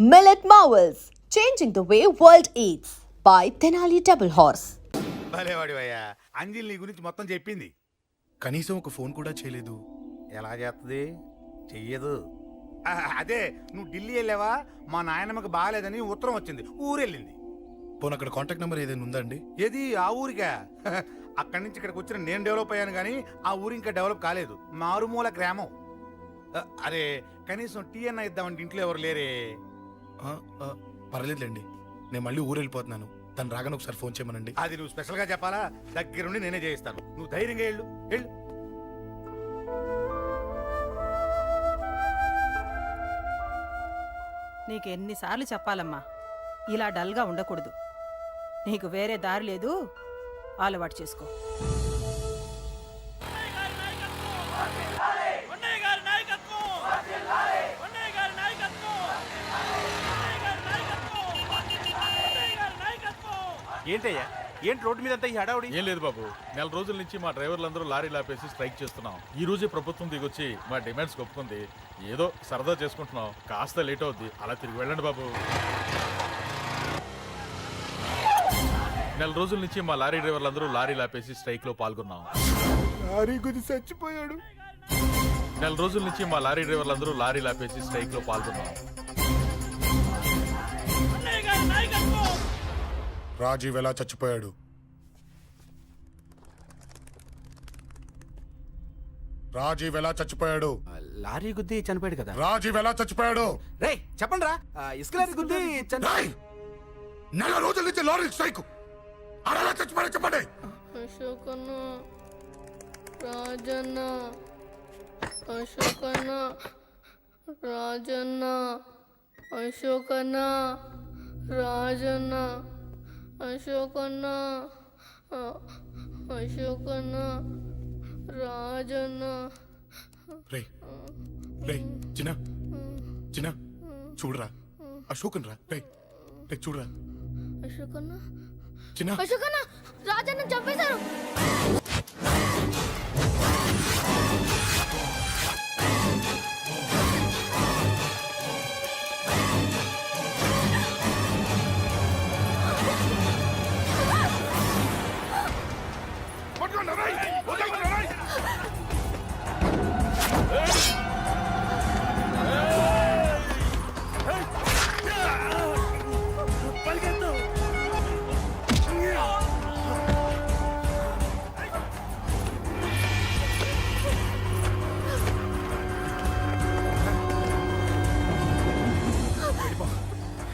Millet Marvels, changing the way world eats by Tenali Double Horse. భలేవాడివయ్యా, అంజలి నీ గురించి మొత్తం చెప్పింది. కనీసం ఒక ఫోన్ కూడా చేయలేదు. ఎలా చేస్తుంది? చెయ్యదు. అదే నువ్వు ఢిల్లీ వెళ్ళావా, మా నాయనమ్మకి బాగాలేదని ఉత్తరం వచ్చింది, ఊరెళ్ళింది. పోనీ అక్కడ కాంటాక్ట్ నెంబర్ ఏదైనా ఉందా అండి? ఏది ఆ ఊరికా? అక్కడి నుంచి ఇక్కడికి వచ్చిన నేను డెవలప్ అయ్యాను కానీ ఆ ఊరు ఇంకా డెవలప్ కాలేదు, మారుమూల గ్రామం. అరే కనీసం టీ అన్న ఇద్దామంటే ఇంట్లో ఎవరు లేరే. పర్లేదులేండి, నేను మళ్ళీ ఊరు వెళ్ళిపోతున్నాను. తను రాగానే ఒకసారి ఫోన్ చేయమనండి. అది నువ్వు స్పెషల్గా చెప్పాలా? దగ్గరుండి నేనే చేయిస్తాను, నువ్వు ధైర్యంగా వెళ్ళు వెళ్ళు. నీకెన్నిసార్లు చెప్పాలమ్మా, ఇలా డల్గా ఉండకూడదు. నీకు వేరే దారి లేదు, అలవాటు చేసుకో. ఏంటయ్యా, ఏంటి రోడ్డు మీద అంతా ఈ హడావుడి? ఏం లేదు బాబు, నెల రోజుల నుంచి మా డ్రైవర్లందరూ లారీలు ఆపేసి స్ట్రైక్ చేస్తున్నాం. ఈ రోజే ప్రభుత్వం దిగొచ్చి మా డిమాండ్స్ ఒప్పుకుంది. ఏదో సరదా చేసుకుంటున్నాం, కాస్త లేట్ అవుద్ది, అలా తిరిగి వెళ్ళండి బాబు. నెల రోజుల నుంచి మా లారీ డ్రైవర్లందరూ లారీలు ఆపేసి స్ట్రైక్ లో పాల్గొన్నాం. లారీ గుద్ది చచ్చిపోయాడు. నెల రోజుల నుంచి మా లారీ డ్రైవర్లందరూ లారీలు ఆపేసి స్ట్రైక్ లో పాల్గొన్నాం. రాజీవ్ ఎలా చచ్చిపోయాడు? రాజీవ్ ఎలా చచ్చిపోయాడు? లారీ గుద్ది చనిపోయాడు కదా. రాజీవ్ ఎలా చచ్చిపోయాడు? రే చెప్పండి రా, ఇసుక లారీ గుద్ది రేయ్! నెల రోజుల నుంచి లారీ స్ట్రైక్, అలా చచ్చిపోయాడు చెప్పండి. అశోకన్న, రాజన్న, అశోకన్న, రాజన్న, అశోకన్న, రాజన్న, అశోకన్న, అశోకన్న, రాజన్న. రేయ్ రేయ్ చిన్న చిన్న చూడరా, అశోకన్ రా. రేయ్ రేయ్ చూడరా. అశోకన్న, చిన్న అశోకన్న, రాజన్న చంపేశారు.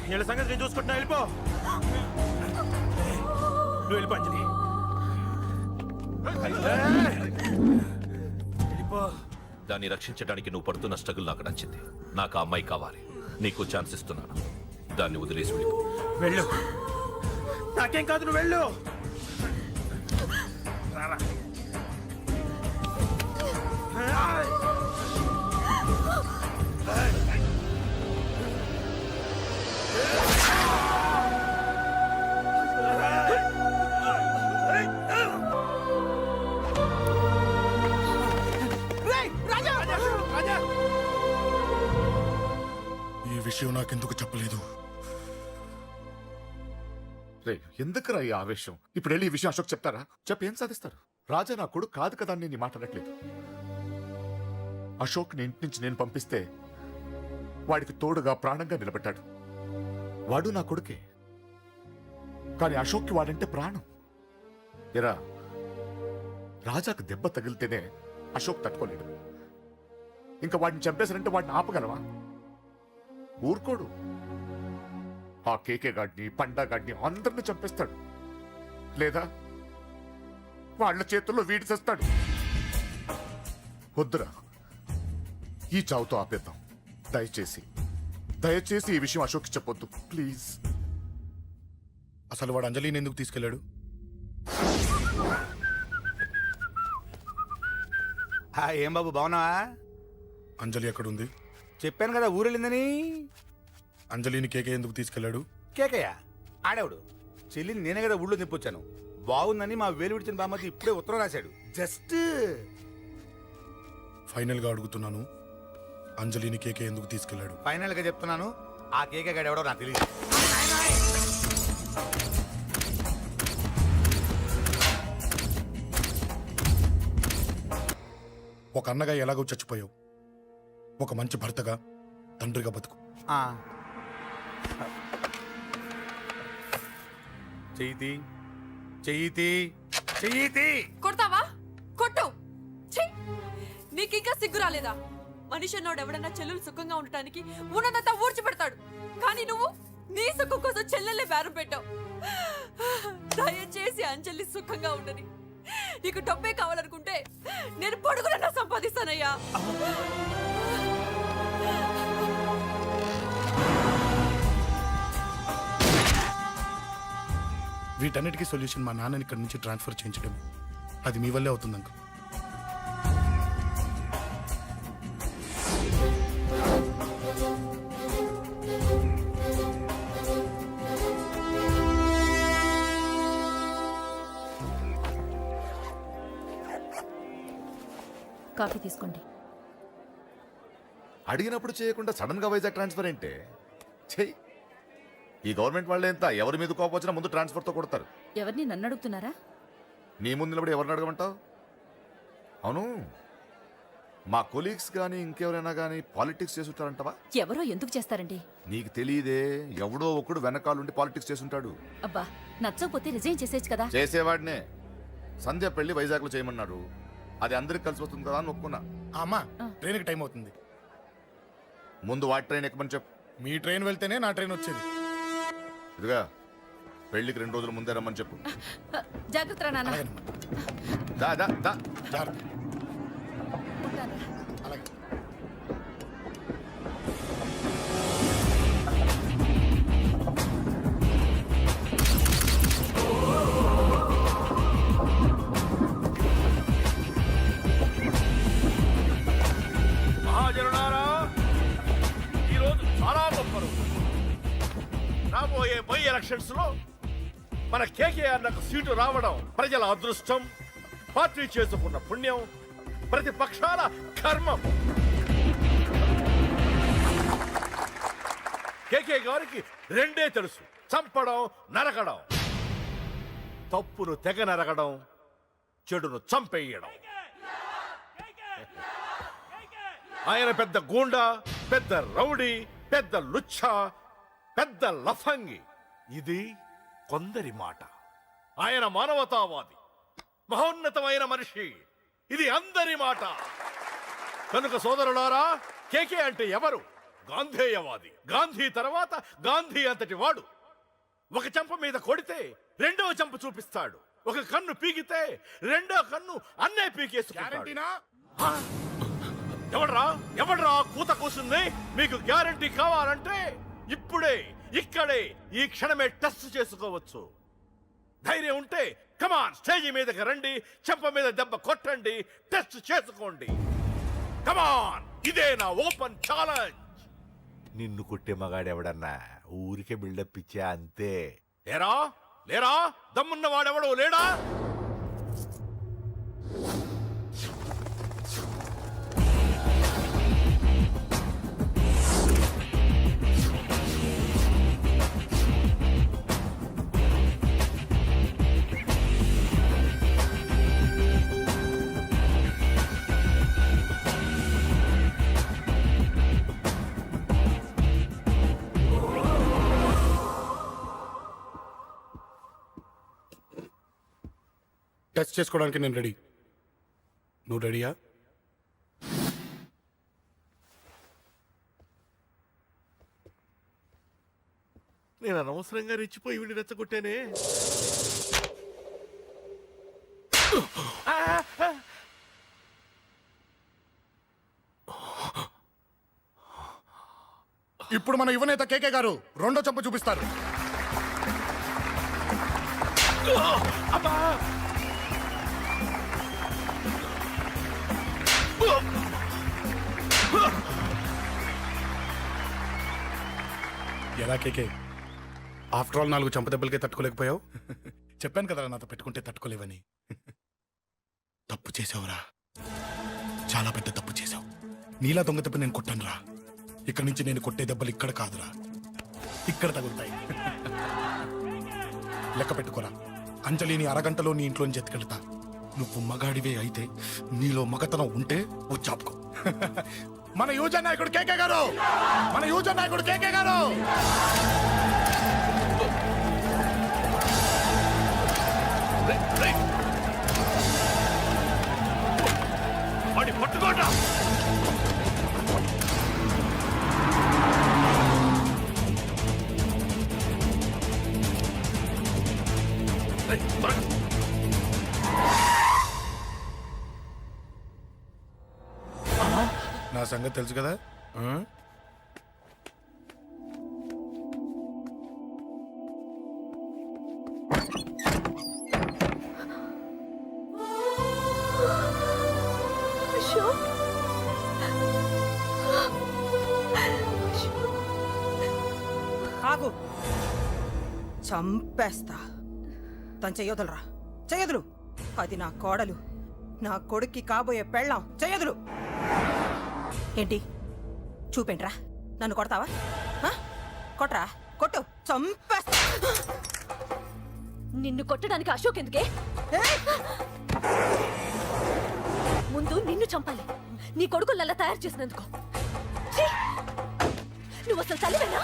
వీళ్ళ సంగతి నేను చూసుకుంటున్నా, వెళ్ళిపో. నువ్వు వెళ్ళిపో అంజలి, వెళ్ళిపో. దాన్ని రక్షించడానికి నువ్వు పడుతున్న స్ట్రగుల్ నాకు నచ్చింది. నాకు ఆ అమ్మాయి కావాలి, నీకు ఛాన్స్ ఇస్తున్నాను. దాన్ని వదిలేసి వెళ్ళిపో. వెళ్ళు, నాకేం కాదు, నువ్వు వెళ్ళు. రారా. ఈ విషయం నాకెందుకు చెప్పలేదు? రే ఎందుకురా ఈ ఆవేశం? ఇప్పుడు వెళ్ళి ఈ విషయం అశోక్ చెప్తారా? చెప్పి ఏం సాధిస్తారు? రాజా నా కొడుకు కాదు కదా అని నేను మాట్లాడట్లేదు. అశోక్ ని ఇంటి నుంచి నేను పంపిస్తే వాడికి తోడుగా ప్రాణంగా నిలబడ్డాడు. వాడు నా కొడుకే, కానీ అశోక్కి వాడంటే ప్రాణం. ఎరా, రాజాకు దెబ్బ తగిలితేనే అశోక్ తట్టుకోలేడు. ఇంకా వాడిని చంపేశారంటే వాడిని ఆపగలవా? ఊరుకోడు. ఆ కేకే గాడిని, పండా గాడిని అందరిని చంపేస్తాడు, లేదా వాళ్ళ చేతుల్లో వీడి చేస్తాడు. వద్దురా, ఈ చావుతో ఆపేద్దాం. దయచేసి దయచేసి ఈ విషయం అశోక్కి చెప్పొద్దు ప్లీజ్. అసలు వాడు అంజలిని ఎందుకు తీసుకెళ్లాడు? ఏం బాబు బాగున్నావా? అంజలి ఎక్కడుంది? చెప్పాను కదా ఊరెళ్ళిందని. అంజలిని కేకే ఎందుకు తీసుకెళ్లాడు? కేకయ్య ఆడేవాడు, చెల్లిని నేనే కదా ఊళ్ళో నిప్పొచ్చాను. బాగుందని మా వేలు విడిచిన బామ్మకి ఇప్పుడే ఉత్తరం రాశాడు. జస్ట్ ఫైనల్ గా అడుగుతున్నాను, అంజలిని కేకే ఎందుకు తీసుకెళ్లాడు? ఫైనల్ గా చెప్తున్నాను, ఆ కేకే గడ ఎవడో నాకు తెలియదు. ఒక అన్నగా ఎలాగో చచ్చిపోయావు, ఒక మంచి భర్తగా, తండ్రిగా బతుకు. ఆ. చెయ్యితి చెయ్యితి చెయ్యితి. కొడతావా? కొట్టు. ఛీ! నీకింకా సిగ్గు రాలేదా? మనిషి అన్నోడు ఎవడన్నా చెల్లెలు సుఖంగా ఉండటానికి ఉన్నదంతా ఊడ్చిపెడతాడు. కానీ నువ్వు నీ సుఖం కోసం చెల్లెలే బేరం పెట్టావు. దయచేసి అంజలి సుఖంగా ఉండని. నీకు డబ్బే కావాలనుకుంటే నేను పొడుగునన్నా సంపాదిస్తానయ్యా. వీటన్నిటికీ సొల్యూషన్ మా నాన్నని ఇక్కడి నుంచి ట్రాన్స్ఫర్ చేయించడం. అది మీ వల్లే అవుతుంది అంకుల్. కాఫీ తీసుకోండి. అడిగినప్పుడు చేయకుండా సడన్ గా వైజాగ్ ట్రాన్స్ఫర్ ఏంటే? చెయ్యి. ఈ గవర్నమెంట్ వాళ్ళే ఎంత, ఎవరి మీద కోపం వచ్చినా ముందు ట్రాన్స్ఫర్తో కొడతారు. ఎవరిని నన్ను అడుగుతున్నారా? నీ ముందు నిలబడి ఎవరిని అడగమంటావు? అవును, మా కొలీగ్స్ కానీ ఇంకెవరైనా కానీ పాలిటిక్స్ చేస్తుంటారంటవా? ఎవరో ఎందుకు చేస్తారండి? నీకు తెలియదే, ఎవడో ఒకడు వెనకాలండి పాలిటిక్స్ చేస్తుంటాడు. అబ్బా, నచ్చకపోతే రిజైన్ చేసేచ్చు కదా. చేసేవాడినే. సంధ్య పెళ్లి వైజాగ్లో చేయమన్నాడు. అది అందరికి కలిసి వస్తుంది కదా అని ఒప్పుకున్నా. అమ్మా, ట్రైన్కి టైం అవుతుంది. ముందు వాటి ట్రైన్ ఎక్కమని చెప్పు. మీ ట్రైన్ వెళ్తేనే నా ట్రైన్ వచ్చేది. ఇదిగా పెళ్లికి 2 రోజుల ముందే రమ్మని చెప్పు. జాగ్రత్త నాన్న. దా దా దా. జాగ్రత్త. అలాగే. మహాజనులారా, ఈరోజు చాలా గొప్ప రోజు. రాబోయే బై ఎలక్షన్స్ లో మన కేకేఆర్ నాకు సీటు రావడం ప్రజల అదృష్టం, పార్టీ చేసుకున్న పుణ్యం, ప్రతిపక్షాల కర్మం. కేకే గారికి రెండే తెలుసు: చంపడం, నరకడం. తప్పును తెగ నరకడం, చెడును చంపేయడం. ఆయన పెద్ద గూండా, పెద్ద రౌడీ, పెద్ద లుచ్చ, పెద్ద లఫంగి. ఇది కొందరి మాట. ఆయన మానవతావాది, మహోన్నతమైన మనిషి. ఇది అందరి మాట. కనుక సోదరులారా, కేకే అంటే ఎవరు? గాంధేయవాది. గాంధీ తర్వాత గాంధీ అంతటి వాడు. ఒక చెంప మీద కొడితే రెండవ చెంప చూపిస్తాడు. ఒక కన్ను పీకితే రెండో కన్ను అన్నే పీకేసుకుంటాడు. ఎవడ్రా కూత కూసింది? మీకు గ్యారంటీ కావాలంటే ఇప్పుడే, ఇక్కడే, ఈ క్షణమే టెస్ట్ చేసుకోవచ్చు. ధైర్యం ఉంటే కమాన్, స్టేజీ మీదకి రండి, చెంప మీద దెబ్బ కొట్టండి, టెస్ట్ చేసుకోండి. కమాన్, ఇదే నా ఓపెన్ ఛాలెంజ్. నిన్ను కొట్టే మగాడెవడన్నా ఊరికే బిల్డప్ ఇచ్చా అంతే. లేరా లేరా దమ్మున్న వాడెవడో లేడా? టచ్ చేసుకోవడానికి నేను రెడీ. నువ్వు రెడీయా? నేను అనవసరంగా రెచ్చిపోయి వీడిని రెచ్చగొట్టానే. ఇప్పుడు మన యువనేత కేకే గారు రెండో చంప చూపిస్తారు. ఎలా కేకే, ఆఫ్టర్ ఆల్ 4 చంప దెబ్బలకే తట్టుకోలేకపోయావు? చెప్పాను కదా నాతో పెట్టుకుంటే తట్టుకోలేవని. తప్పు చేసావురా, చాలా పెద్ద తప్పు చేసావు. నీలా దొంగ దెబ్బ నేను కొట్టాను రా. ఇక్కడి నుంచి నేను కొట్టే దెబ్బలు ఇక్కడ కాదురా, ఇక్కడ తగులుతాయి. లెక్క పెట్టుకోరా, అంజలిని అరగంటలో నీ ఇంట్లోంచి ఎత్తుకెళ్తా. నువ్వు మగాడివే అయితే, నీలో మగతనం ఉంటే వచ్చాపుకో. మన యువజన నాయకుడు కేకే గారు, మన యువజన నాయకుడు కేకే గారు. వాడి పట్టుకోట. నా సంగతి తెలుసు కదా. ఆగు, చంపేస్తా. తను చెయ్యొదలరా, చెయ్యదులు. అది నా కోడలు, నా కొడుక్కి కాబోయే పెళ్ళాం. చెయ్యదులు. ఏంటి చూపేంట్రా? నన్ను కొడతావా? ఆ? కొట్రా, కొట్టు, చంపేస్తా. నిన్ను కొట్టడానికి అశోక్ ఎందుకే? ముందు నిన్ను చంపాలి, నీ కొడుకులు అలా తయారు చేసినందుకు. ఛీ! నువ్వు అసలు చలివేనా?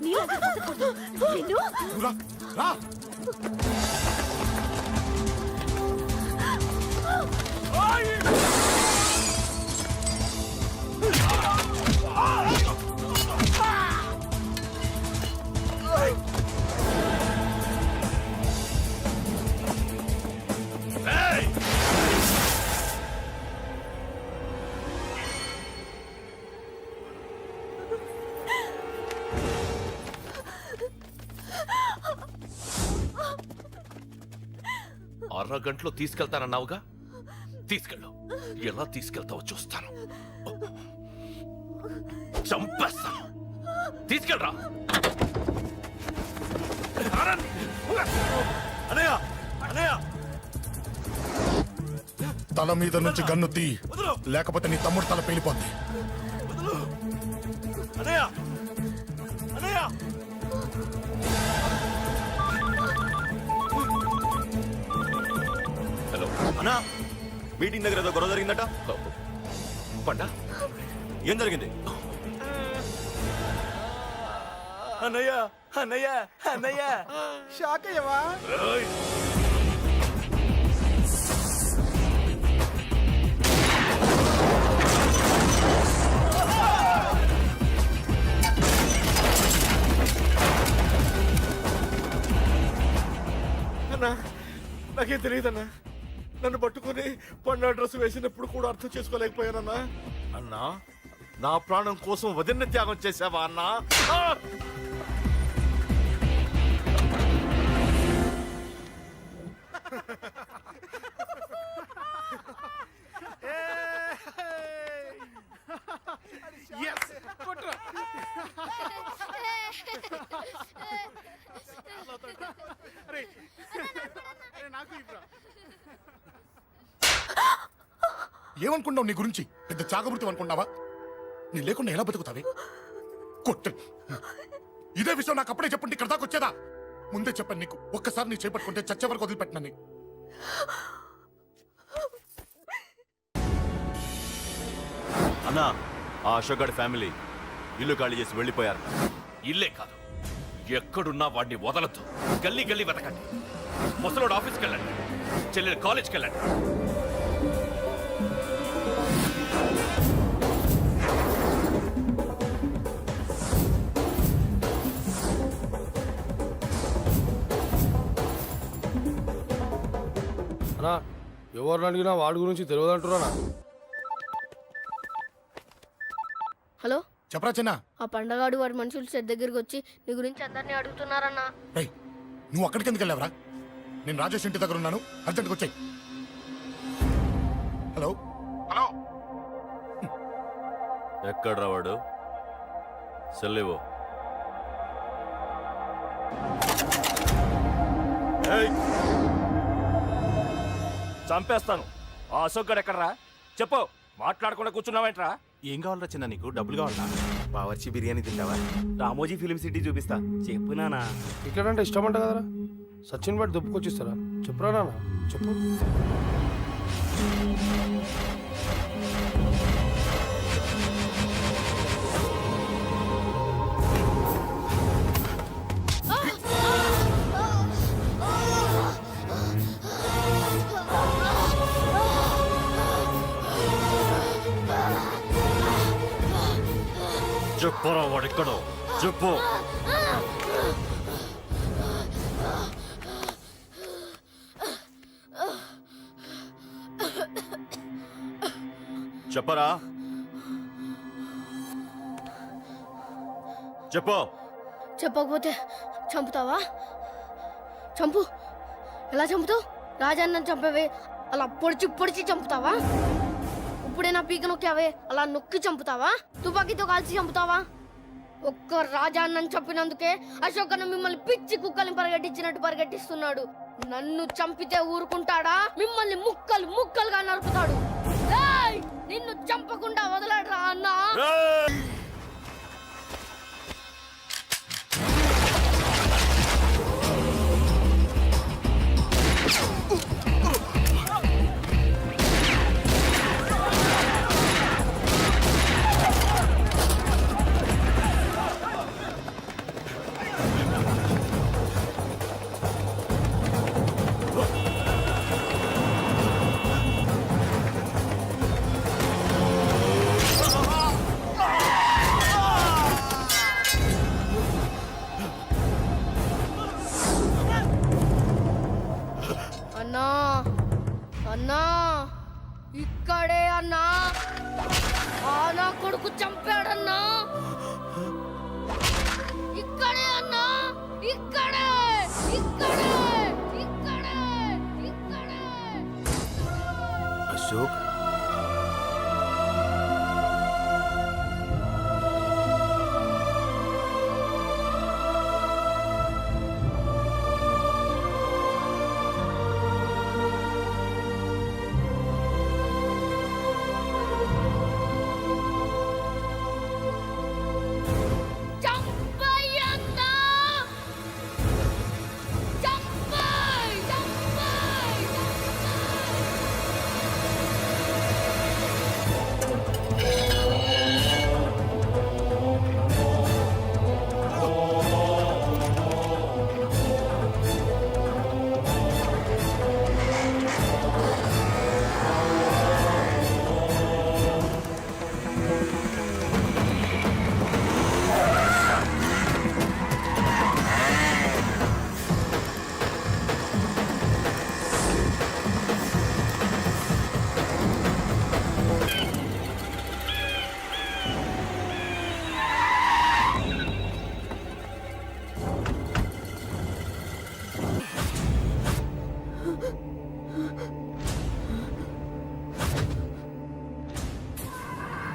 నీలాగా బతకూడదు. నిన్ను రా, రా. అరగంటలో తీసుకెళ్తానన్నావుగా, తీసుకెళ్ళు. ఎలా తీసుకెళ్తావో చూస్తాను. చంపేస్తాను. తీసుకెళ్ళరా. అన్నయ్య, అన్నయ్య, తల మీద నుంచి గన్ను తీ, లేకపోతే నీ తమ్ముడు తల పేలిపోద్ది. అన్నయ్య, అన్నయ్య. హలో అన్నా, మీటింగ్ దగ్గర ఏదో గొడవ జరిగిందట. పండా, ఏం జరిగింది? అన్నయ్య, అన్నయ్య, అన్నయ్య. షాక్ అయ్యవా? అన్నా, నాకేం తెలియదన్నా. నన్ను పట్టుకుని పండు డ్రెస్ వేసినప్పుడు కూడా అర్థం చేసుకోలేకపోయానన్నా. అన్నా, నా ప్రాణం కోసం వదిన త్యాగం చేసావా అన్నా? ఏమనుకున్నావు నీ గురించి? పెద్ద చాగబృతం అనుకున్నావా? నీ లేకుండా ఎలా బతుకుతావే? కొట్టు. ఇదే విషయం నాకు అప్పుడే చెప్పండి, ఇక్కడ దాకా వచ్చేదా? ముందే చెప్పాను నీకు, ఒక్కసారి నీ చేపట్టుకుంటే చచ్చే వరకు వదిలిపెట్టినా. అన్నా, ఆ అశోక్ గారి ఫ్యామిలీ ఇల్లు ఖాళీ చేసి వెళ్ళిపోయారు. ఇల్లే కాదు, ఎక్కడున్నా వాడిని వదలద్దు. గల్లీ గల్లీ వెతకండి. ముసలోడు ఆఫీస్కి వెళ్ళండి, చెల్లెలు కాలేజ్కి వెళ్ళండి. అన్నా, ఎవరిని అడిగినా వాడి గురించి తెలియదంటున్నా. హలో, చెప్పరా చిన్న. ఆ పండగాడు వాడి మనుషులు సెట్ దగ్గరికి వచ్చి నీ గురించి అందరినీ అడుగుతున్నారన్నా. ఏయ్, నువ్వు అక్కడికి ఎందుకు వెళ్ళావరా? నేను రాజేష్ ఇంటి దగ్గర ఉన్నాను, అర్జెంట్గా వచ్చాయి. Hello, hello. ఎక్కడ్రా వాడు? సెల్లివో. చంపేస్తాను. ఆ అశోక్ గడు ఎక్కడరా? చెప్పు. మాట్లాడకుండా కూర్చున్నావేంట్రా? ఏం కావాలరా చిన్న? నీకు డబ్బులు కావాలా? బావర్చి బిర్యానీ తింటావా? రామోజీ ఫిలిం సిటీ చూపిస్తా. చెప్పు నానా. ఇక్కడ అంటే ఇష్టం అంట కదరా, సచిన్ బట్టి దుప్పుకొచ్చిస్తారా? చెప్పురా నాన్న, చెప్పు. చెప్పరా వాడిక్కడో చెప్పు. చెప్పరా, చెప్పు. చెప్పకపోతే చంపుతావా? చంపు. ఎలా చంపుతావు? రాజాన్నని చంపవే అలా పొడిచి పొడిచి చంపుతావా? ఇప్పుడైనా పీక నొక్కావే అలా నొక్కి చంపుతావా? తుపాకీతో కాల్చి చంపుతావా? ఒక్క రాజాన్నని చంపినందుకే అశోక్ అన్న మిమ్మల్ని పిచ్చి కుక్కల్ని పరిగెట్టించినట్టు పరిగెట్టిస్తున్నాడు. నన్ను చంపితే ఊరుకుంటాడా? మిమ్మల్ని ముక్కలు ముక్కలుగా నరుకుతాడు. ఏయ్! నిన్ను చంపకుండా వదలడరా అన్నా. అన్నా అన్నా ఇక్కడే అన్నా. నా కొడుకు చంపాడన్నా. ఇక్కడే అన్నా, ఇక్కడే ఇక్కడే ఇక్కడే ఇక్కడే. అశోక్,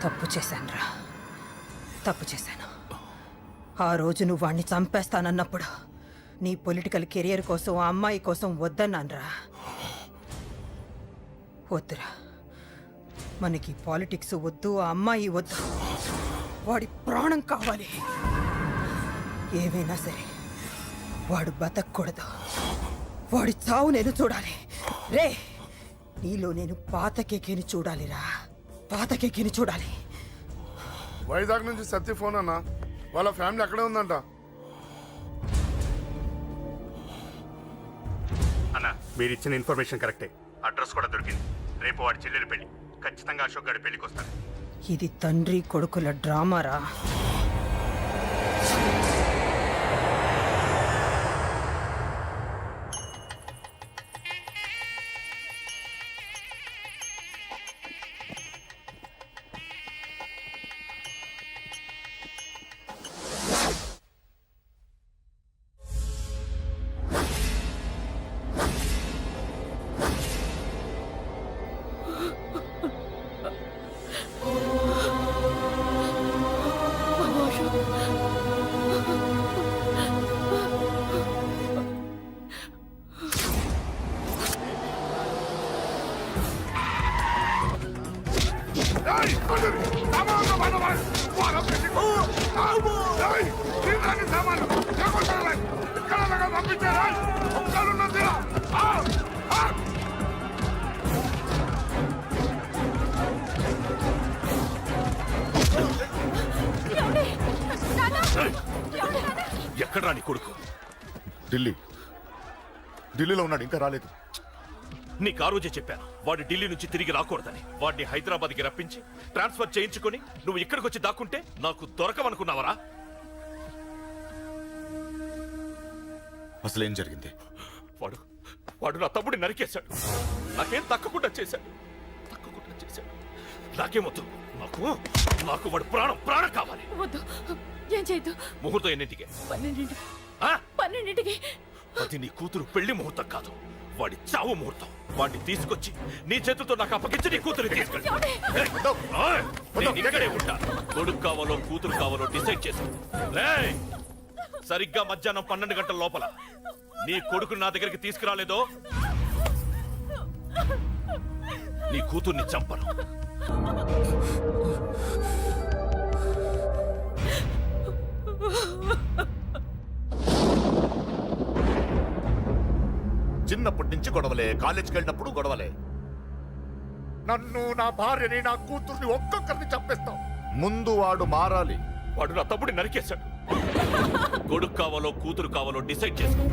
తప్పు చేశానురా, తప్పు చేశాను. ఆ రోజు నువ్వు వాణ్ణి చంపేస్తానన్నప్పుడు నీ పొలిటికల్ కెరియర్ కోసం ఆ అమ్మాయి కోసం వద్దన్నానురా. వద్దురా, మనకి పాలిటిక్స్ వద్దు, ఆ అమ్మాయి వద్దు. వాడి ప్రాణం కావాలి. ఏమైనా సరే వాడు బతకూడదు. వాడి చావు నేను చూడాలి. రే, నీలో నేను పాతకేకిని చూడాలిరా, పాతకేకిని చూడాలి. వైజాగ్ నుంచి సత్య ఫోన్ అన్న, వాళ్ళ ఫ్యామిలీ అక్కడే ఉందంట. అన్న మీరు ఇచ్చిన ఇన్ఫర్మేషన్ కరెక్టే. అడ్రస్ కూడా దొరికింది. రేపు వాడి చెల్లెలు పెళ్లి. ఖచ్చితంగా అశోక్ గారి పెళ్లికి వస్తాను. ఇది తండ్రి కొడుకుల డ్రామారా. బాబు అశోక్ ఎక్కడ్రా నీ కొడుకు? ఢిల్లీలో ఉన్నాడు, ఇంకా రాలేదు. నీకు ఆ రోజే చెప్పాను వాడు ఢిల్లీ నుంచి తిరిగి రాకూడదని. వాడిని హైదరాబాద్కి రప్పించి ట్రాన్స్ఫర్ చేయించుకొని నువ్వు ఇక్కడికి వచ్చి దాక్కుంటే నాకు దొరకవనుకున్నావరా? అసలేం జరిగింది? వాడు నా తమ్ముడిని నరికేశాడు. నాకేం తక్కకుండా చేశాడు. నాకేమొద్దు. నాకు వాడు ప్రాణం కావాలి. వద్దు, ఏం చేయొద్దు. ముహూర్తం ఎన్నింటికి? 12ంటికి. అది నీ కూతురు పెళ్లి ముహూర్తం కాదు, వాడి చావు ముహూర్తం. వాడిని తీసుకొచ్చి నీ చేతులతో నాకు అప్పగించి నీ కూతురు తీసుకెళ్ళి ఇక్కడే ఉంటా. కొడుకు కావాలో కూతురు కావాలో డిసైడ్ చేశాను. సరిగ్గా మధ్యాహ్నం 12 గంటల లోపల నీ కొడుకుని నా దగ్గరికి తీసుకురాలేదో నీ కూతుర్ని చంపను. చిన్నప్పటి నుంచి గొడవలే, కాలేజీకి వెళ్ళినప్పుడు గొడవలే. నన్ను, నా భార్యని, నా కూతుర్ని ఒక్కొక్కరిని చంపేస్తాం. ముందు వాడు మారాలి. వాడు నా తమ్ముడిని నరికేశాడు. కొడుకు కావాలో కూతురు కావాలో డిసైడ్ చేసుకో.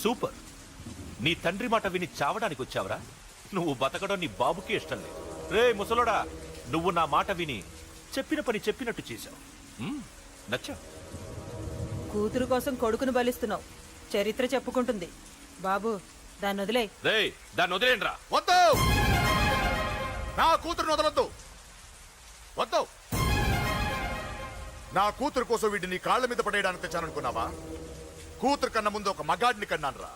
సూపర్. నీ తండ్రి మాట విని చావడానికి వచ్చావరా? నువ్వు బతకడం నీ బాబుకి ఇష్టం లేదు. రే ముసలోడా, నువ్వు నా మాట విని చెప్పిన పని చెప్పినట్టు చేశావు. నచ్చా? కూతురు కోసం కొడుకును బలిస్తున్నావు. చరిత్ర చెప్పుకుంటుంది. బాబు, దాన్ని వదిలే. రే, దాన్ని వదిలేండ్రా. వద్దు, నా కూతురుని వదలొద్దు. వద్దు. నా కూతురు కోసం వీడిని నీ కాళ్ళ మీద పడేయడానికి తెచ్చాననుకున్నావా? కూతురు కన్నా ముందు ఒక మగాడిని కన్నాను రా.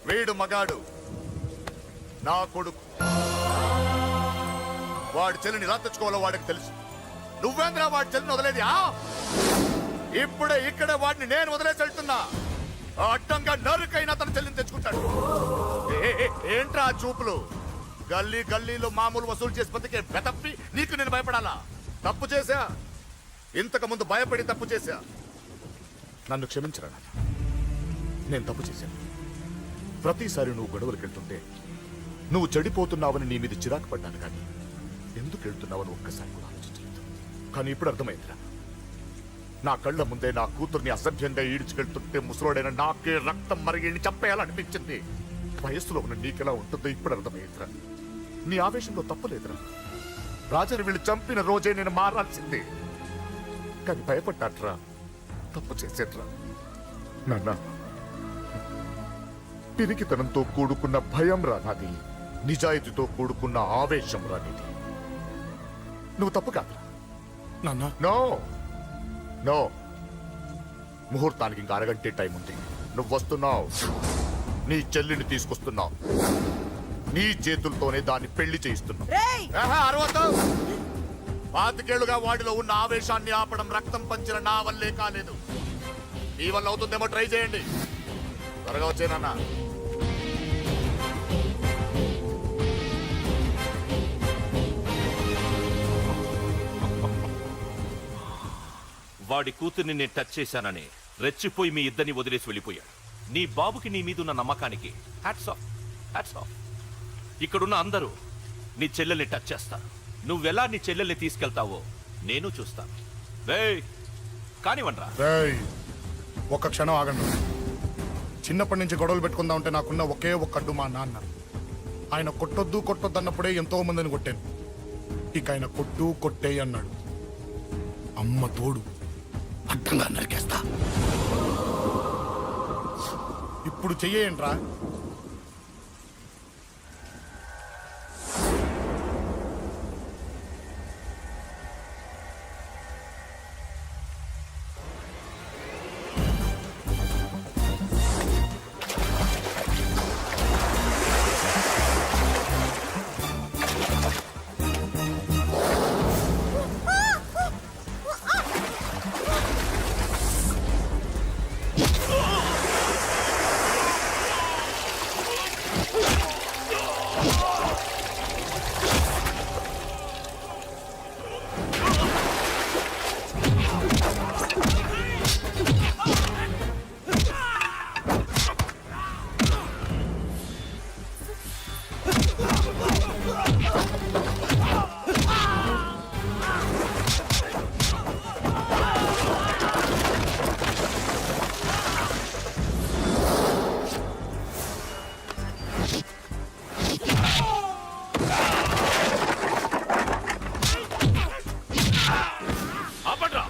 వీడు మగాడు, నా కొడుకు. వాడి చెల్లిని ఎలా తెచ్చుకోవాలో వాడికి తెలుసు. నువ్వేంద్రా వాడి చెల్లిని వదిలేది? ఇప్పుడే ఇక్కడే వాడిని నేను వదిలేసి వెళ్తున్నా. అడ్డంగా నరుకైనా తన చెల్లిని తెచ్చుకుంటాడు. ఏంట్రా చూపులు? గల్లీ గల్లీలో మామూలు వసూలు చేసి బతికే బెతప్పి నీకు నేను భయపడాలా? తప్పు చేశా, ఇంతకు ముందు భయపడి తప్పు చేశా. నన్ను క్షమించరా నాన్న, నేను తప్పు చేశాను. ప్రతిసారి నువ్వు గొడవలకు వెళ్తుంటే నువ్వు చెడిపోతున్నావని నీ మీద చిరాకు పడ్డాను, కానీ ఎందుకు వెళ్తున్నావని ఒక్కసారి కూడా ఆలోచించలేదు. కానీ ఇప్పుడు అర్థమైందిరా, నా కళ్ళ ముందే నా కూతుర్ని అసభ్యంగా ఈడ్చుకెళ్తుంటే ముసలోడైన నాకే రక్తం మరిగి చంపేయాలనిపించింది. వయస్సులో ఉన్న నీకెలా ఉంటుందో ఇప్పుడు అర్థమైందిరా. నీ ఆవేశంలో తప్పులేదురా. రాజని వీళ్ళు చంపిన రోజే నేను మారాల్సిందే, కానీ భయపడ్డాట్రా. తప్పు చేసేట్రా నాన్న. పిరికితనంతో కూడుకున్న భయం రా నాది, నిజాయితీతో కూడుకున్న ఆవేశం రా నీది. నువ్వు తప్పు కాదు నాన్న. నో నో, ముహూర్తానికి ఇంకా అరగంటే టైం ఉంది. నువ్వు వస్తున్నావు, నీ చెల్లిని తీసుకొస్తున్నావు. నీ చేతులతోనే దాన్ని పెళ్లి చేయిస్తున్నావు. పాతికేళ్లుగా వాడిలో ఉన్న ఆవేశాన్ని ఆపడం రక్తం పంచిన నా వల్లే కాలేదు. నీ వల్ల అవుతుందేమో ట్రై చేయండి. త్వరగా వచ్చేనన్నా. వాడి కూతుర్ని నేను టచ్ చేశానని రెచ్చిపోయి మీ ఇద్దరిని వదిలేసి వెళ్ళిపోయాడు. నీ బాబుకి నీ మీద ఉన్న నమ్మకానికి హ్యాట్స్ ఆఫ్, హ్యాట్స్ ఆఫ్. ఇక్కడున్న అందరూ నీ చెల్లెల్ని టచ్ చేస్తారు. నువ్వెలా నీ చెల్లెల్ని తీసుకెళ్తావో నేను చూస్తాను. కానివ్వండ్రా. ఒక్క క్షణం ఆగండి. చిన్నప్పటి నుంచి గొడవలు పెట్టుకుందాం అంటే నాకున్న ఒకే ఒక్క అడ్డు మా నాన్న. ఆయన కొట్టొద్దు కొట్టొద్దు అన్నప్పుడే ఎంతో మందిని కొట్టాను. ఇక ఆయన కొట్టు కొట్టేయి అన్నాడు. అమ్మ తోడు అడ్డంగా నరికేస్తా. ఇప్పుడు చెయ్యేయండ్రా. ఆపండ్రా.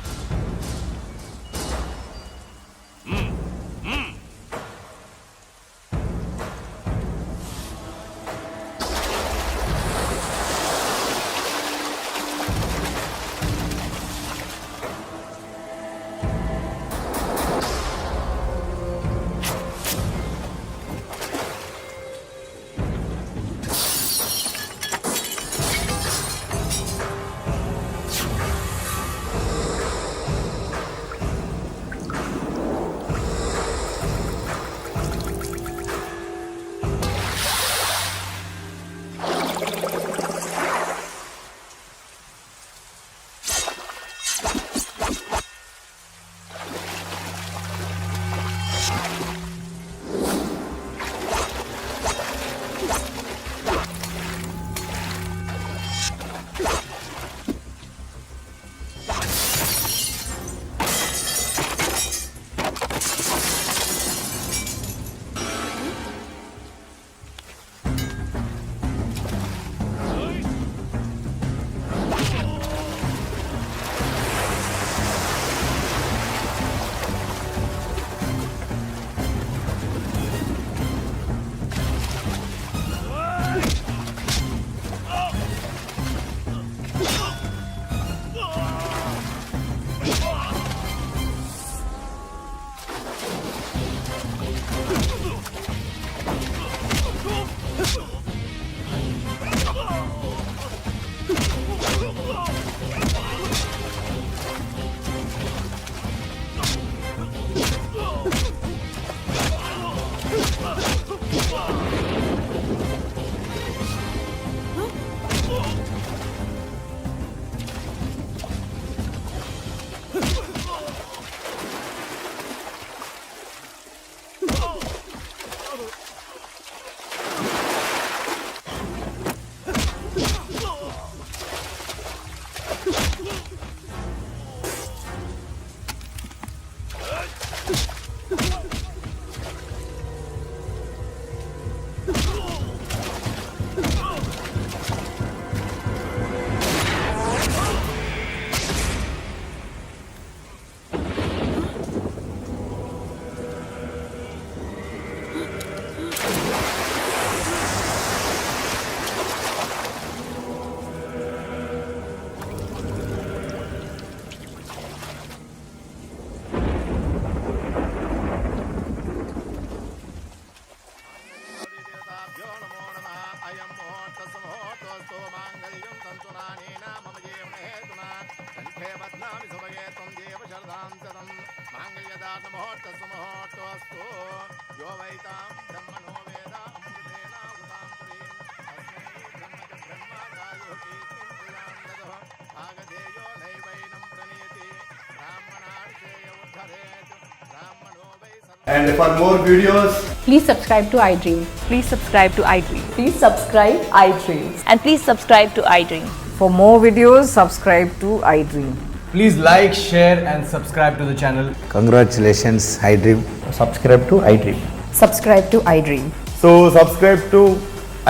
And for more videos, please subscribe to iDream. Please subscribe to iDream. Please subscribe iDream. And please subscribe to iDream. For more videos, subscribe to iDream. please like, share and subscribe to the channel. Congratulations, iDream. Subscribe to iDream. Subscribe to iDream. So subscribe to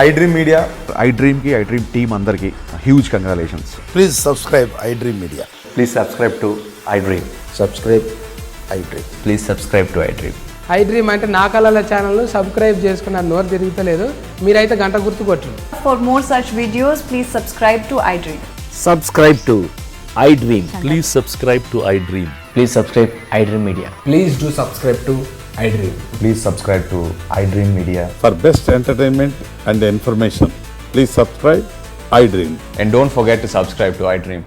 iDream Media. iDream ki iDream team andarki huge congratulations. Please subscribe I dream media. Please subscribe to iDream. Subscribe I dream. Please subscribe to iDream. I dream అంటే నా కళల channel subscribe చేసుకున్న నోరు తిరుగుతలేదు, మీరైతే గంట గుర్తు కొట్టండి. For more such videos, please subscribe to iDream. Subscribe to iDream. Please subscribe to iDream. Please subscribe iDream Media. Please do subscribe to iDream. Please subscribe to iDream Media. For best entertainment and information, please subscribe iDream. And don't forget to subscribe to iDream.